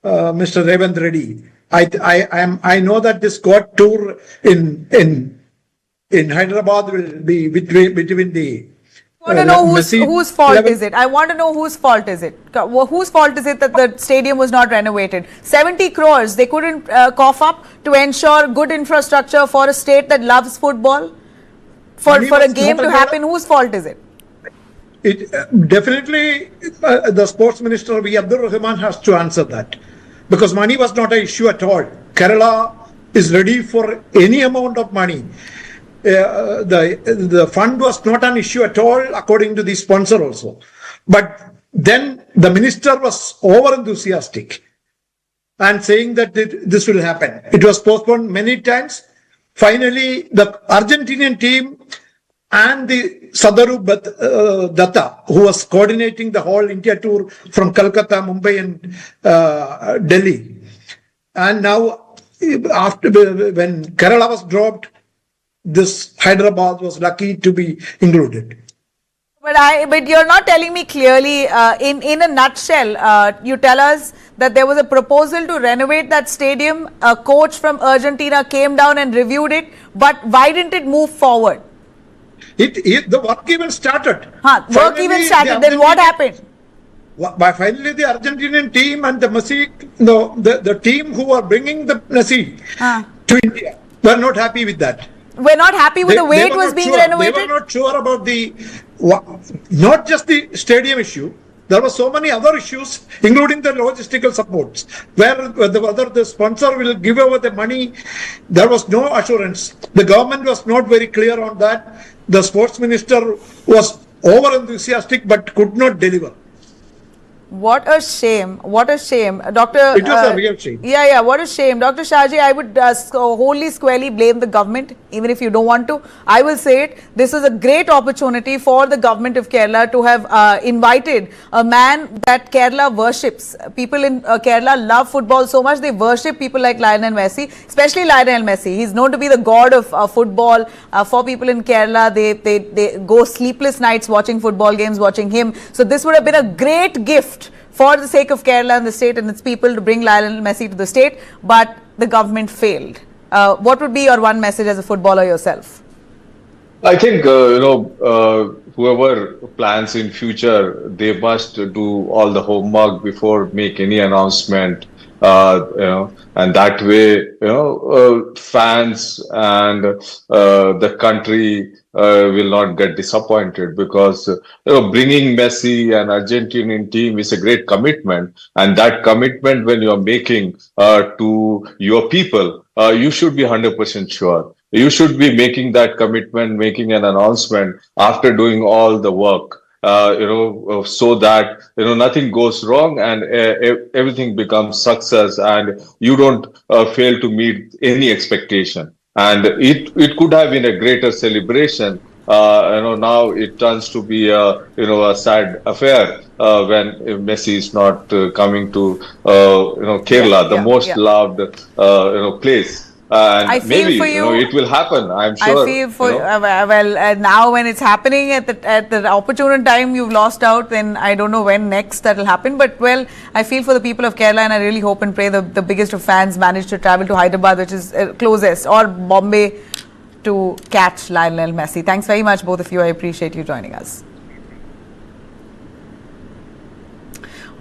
Mr. Revant Reddy, I know that this God tour in Hyderabad will be between the. I want to know whose fault is it? I want to know whose fault is it? Whose fault is it that the stadium was not renovated? 70 crores they couldn't cough up to ensure good infrastructure for a state that loves football? For a game to happen, whose fault is it? Definitely the sports minister V. Abdul Rahman has to answer that, because money was not an issue at all. Kerala is ready for any amount of money. The fund was not an issue at all, according to the sponsor also. But then the minister was over enthusiastic and saying that this will happen. It was postponed many times. Finally, the Argentinian team and the Sadaru Datta, who was coordinating the whole India tour from Calcutta, Mumbai and Delhi. And now, when Kerala was dropped, this Hyderabad was lucky to be included. But you're not telling me clearly, in a nutshell, you tell us that there was a proposal to renovate that stadium. A coach from Argentina came down and reviewed it, but why didn't it move forward? The work even started. Then what happened? Finally, the Argentinian team and the Messi, the team who are bringing the Messi to India were not happy with that. We're not happy with the way it was being renovated? They were not sure about not just the stadium issue. There were so many other issues, including the logistical supports, whether the sponsor will give over the money. There was no assurance. The government was not very clear on that. The sports minister was over enthusiastic but could not deliver. What a shame. What a shame. Dr. It was a real shame. Yeah, what a shame. Dr. Shahji, I would wholly squarely blame the government, even if you don't want to. I will say it. This is a great opportunity for the government of Kerala to have invited a man that Kerala worships. People in Kerala love football so much. They worship people like Lionel Messi, especially Lionel Messi. He's known to be the god of football. For people in Kerala, they go sleepless nights watching football games, watching him. So this would have been a great gift for the sake of Kerala and the state and its people to bring Lionel Messi to the state, but the government failed. What would be your one message as a footballer yourself? I think, whoever plans in future, they must do all the homework before make any announcement, and that way, fans and the country will not get disappointed, because bringing Messi and Argentinian team is a great commitment, and that commitment when you are making to your people, you should be 100% sure. You should be making that commitment, making an announcement after doing all the work. So that nothing goes wrong and everything becomes success, and you don't fail to meet any expectation. And it could have been a greater celebration. Now it turns to be a sad affair when Messi is not coming to Kerala, the most loved place. And I feel maybe for you, it will happen. I'm sure. I feel for now when it's happening at the opportune time you've lost out, then I don't know when next that will happen. But well, I feel for the people of Kerala, and I really hope and pray the biggest of fans manage to travel to Hyderabad, which is closest, or Bombay, to catch Lionel Messi. Thanks very much, both of you. I appreciate you joining us.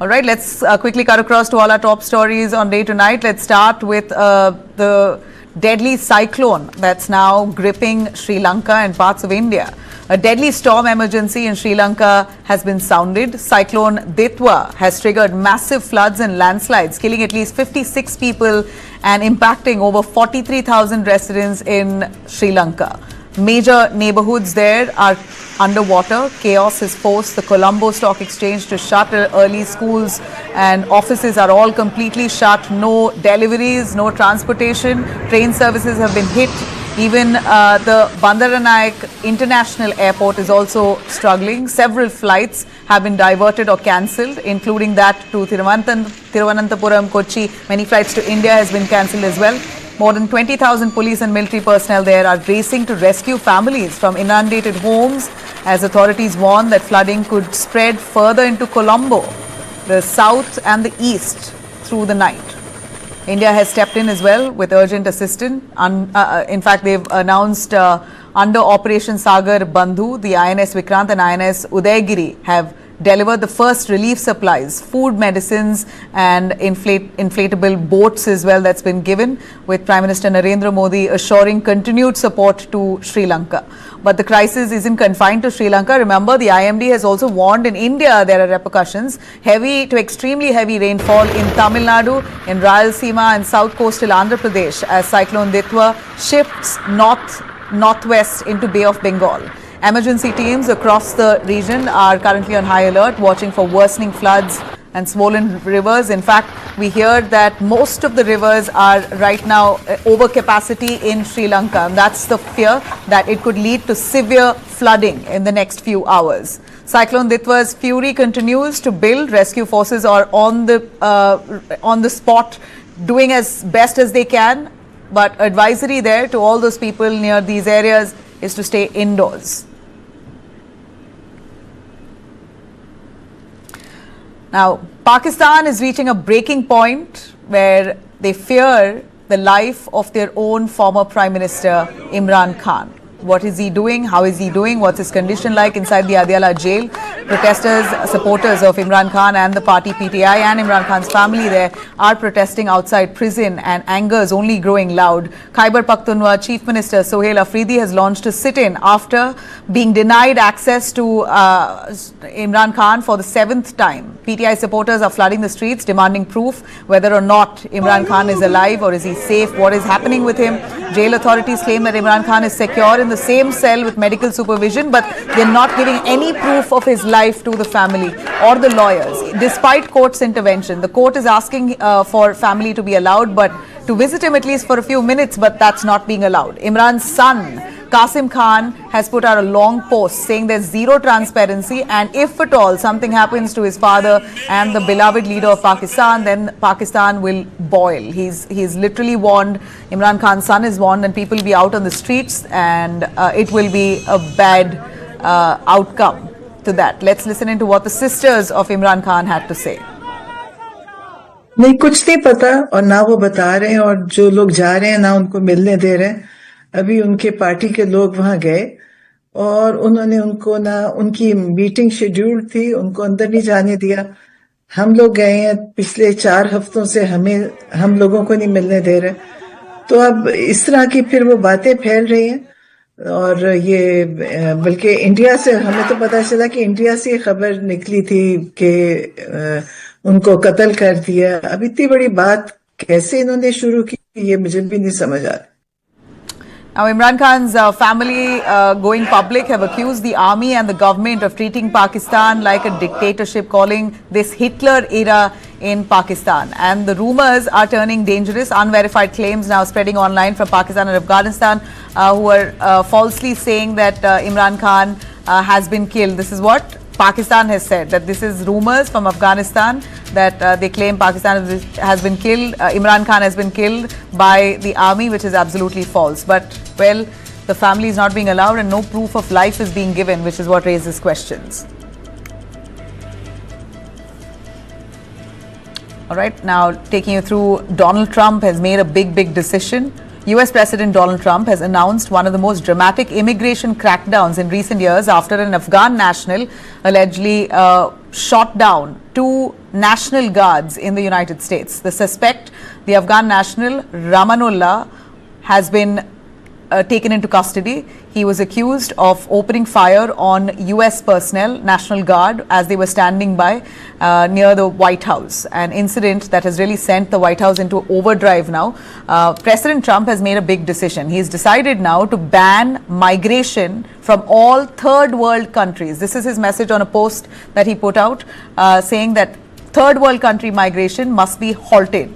All right, let's quickly cut across to all our top stories on day to night. Let's start with the deadly cyclone that's now gripping Sri Lanka and parts of India. A deadly storm emergency in Sri Lanka has been sounded. Cyclone Ditwa has triggered massive floods and landslides, killing at least 56 people and impacting over 43,000 residents in Sri Lanka. Major neighborhoods there are underwater. Chaos has forced the Colombo Stock Exchange to shut. Early schools and offices are all completely shut. No deliveries, no transportation. Train services have been hit. Even the Bandaranaike International Airport is also struggling. Several flights have been diverted or cancelled, including that to Thiruvananthapuram, Kochi. Many flights to India has been cancelled as well. More than 20,000 police and military personnel there are racing to rescue families from inundated homes as authorities warn that flooding could spread further into Colombo, the south and the east through the night. India has stepped in as well with urgent assistance. In fact, they've announced under Operation Sagar Bandhu, the INS Vikrant and INS Udaygiri have delivered the first relief supplies, food, medicines and inflatable boats as well that's been given, with Prime Minister Narendra Modi assuring continued support to Sri Lanka. But the crisis isn't confined to Sri Lanka. Remember, the IMD has also warned in India there are repercussions. Heavy to extremely heavy rainfall in Tamil Nadu, in Rayalaseema and south coastal Andhra Pradesh as Cyclone Ditwa shifts northwest into Bay of Bengal. Emergency teams across the region are currently on high alert, watching for worsening floods and swollen rivers. In fact, we hear that most of the rivers are right now over capacity in Sri Lanka. And that's the fear that it could lead to severe flooding in the next few hours. Cyclone Ditwa's fury continues to build. Rescue forces are on the spot doing as best as they can. But advisory there to all those people near these areas is to stay indoors. Now, Pakistan is reaching a breaking point where they fear the life of their own former Prime Minister, Imran Khan. What is he doing? How is he doing? What's his condition like inside the Adiala Jail? Protesters, supporters of Imran Khan and the party PTI and Imran Khan's family there are protesting outside prison, and anger is only growing loud. Khyber Pakhtunkhwa Chief Minister Sohail Afridi has launched a sit-in after being denied access to Imran Khan for the 7th time. PTI supporters are flooding the streets demanding proof whether or not Imran Khan is alive or is he safe, what is happening with him. Jail authorities claim that Imran Khan is secure in the same cell with medical supervision, but they're not giving any proof of his life to the family or the lawyers. Despite court's intervention, the court is asking for family to be allowed, but to visit him at least for a few minutes, but that's not being allowed. Imran's son, Qasim Khan, has put out a long post saying there's zero transparency, and if at all something happens to his father and the beloved leader of Pakistan, then Pakistan will boil. He's literally warned, Imran Khan's son is warned, and people will be out on the streets, and it will be a bad outcome to that. Let's listen into what the sisters of Imran Khan had to say. नहीं, कुछ नहीं पता और ना वो बता रहे हैं, और जो लोग जा रहे हैं ना उनको मिलने दे रहे हैं. अभी उनके पार्टी के लोग वहां गए और उन्होंने उनको ना, उनकी मीटिंग शेड्यूल थी, उनको अंदर नहीं जाने दिया. हम लोग गए हैं, पिछले 4 हफ्तों से हम लोगों को नहीं मिलने दे रहे. तो अब इस तरह की फिर वो बातें फैल रही हैं. और ये बल्कि इंडिया से हमें तो पता चला कि इंडिया से खबर निकली थी कि उनको कत्ल कर दिया. अब इतनी बड़ी बात कैसे इन्होंने शुरू की, ये मुझे भी नहीं समझ आ रहा. Now, Imran Khan's family going public have accused the army and the government of treating Pakistan like a dictatorship, calling this Hitler era in Pakistan. And the rumors are turning dangerous. Unverified claims now spreading online from Pakistan and Afghanistan who are falsely saying that Imran Khan has been killed. This is what Pakistan has said, that this is rumors from Afghanistan that they claim Pakistan has been killed, Imran Khan has been killed by the army, which is absolutely false. But, well, the family is not being allowed and no proof of life is being given, which is what raises questions. All right, now taking you through, Donald Trump has made a big decision. US President Donald Trump has announced one of the most dramatic immigration crackdowns in recent years after an Afghan national allegedly shot down 2 National Guards in the United States. The suspect, the Afghan national Ramanullah, has been taken into custody. He was accused of opening fire on US personnel, National Guard, as they were standing by near the White House. An incident that has really sent the White House into overdrive now. President Trump has made a big decision. He's decided now to ban migration from all third world countries. This is his message on a post that he put out, saying that third world country migration must be halted,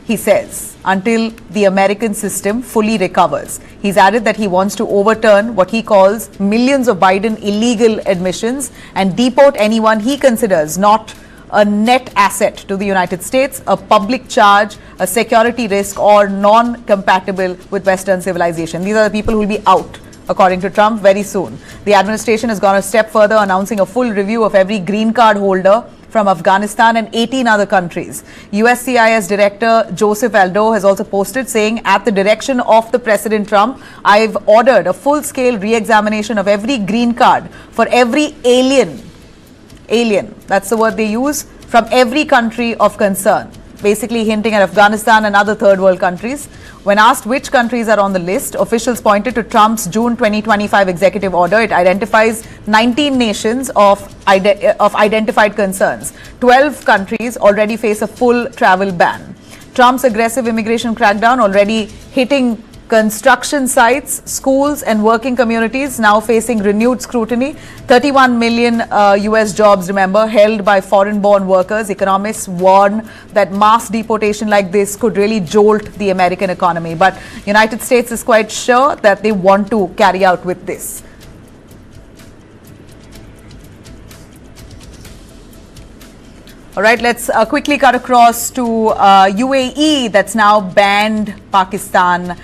he says, until the American system fully recovers. He's added that he wants to overturn what he calls millions of Biden illegal admissions and deport anyone he considers not a net asset to the United States, a public charge, a security risk, or non-compatible with Western civilization. These are the people who will be out, according to Trump, very soon. The administration has gone a step further, announcing a full review of every green card holder from Afghanistan and 18 other countries. USCIS Director Joseph Aldo has also posted saying, at the direction of the President Trump, I've ordered a full-scale re-examination of every green card for every alien, that's the word they use, from every country of concern. Basically hinting at Afghanistan and other third world countries. When asked which countries are on the list, officials pointed to Trump's June 2025 executive order. It identifies 19 nations of identified concerns. 12 countries already face a full travel ban. Trump's aggressive immigration crackdown already hitting construction sites, schools and working communities, now facing renewed scrutiny. 31 million US jobs, remember, held by foreign-born workers. Economists warn that mass deportation like this could really jolt the American economy. But United States is quite sure that they want to carry out with this. All right, let's quickly cut across to UAE, that's now banned Pakistan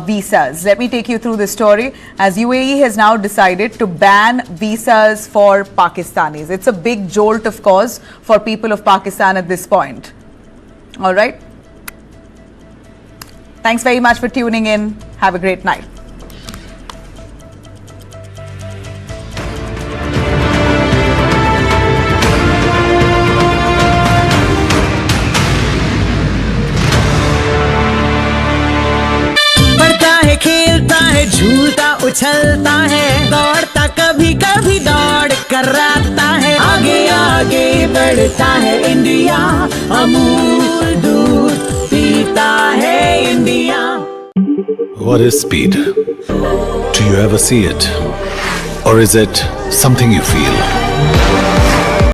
visas. Let me take you through this story, as UAE has now decided to ban visas for Pakistanis. It's a big jolt, of course, for people of Pakistan at this point. All right. Thanks very much for tuning in. Have a great night. खेलता है, झूलता उछलता है, दौड़ता कभी कभी दौड़ कराता है, आगे आगे बढ़ता है इंडिया, अमूल दूध पीता है India. What is speed? Do you ever see it? Or is it something you feel?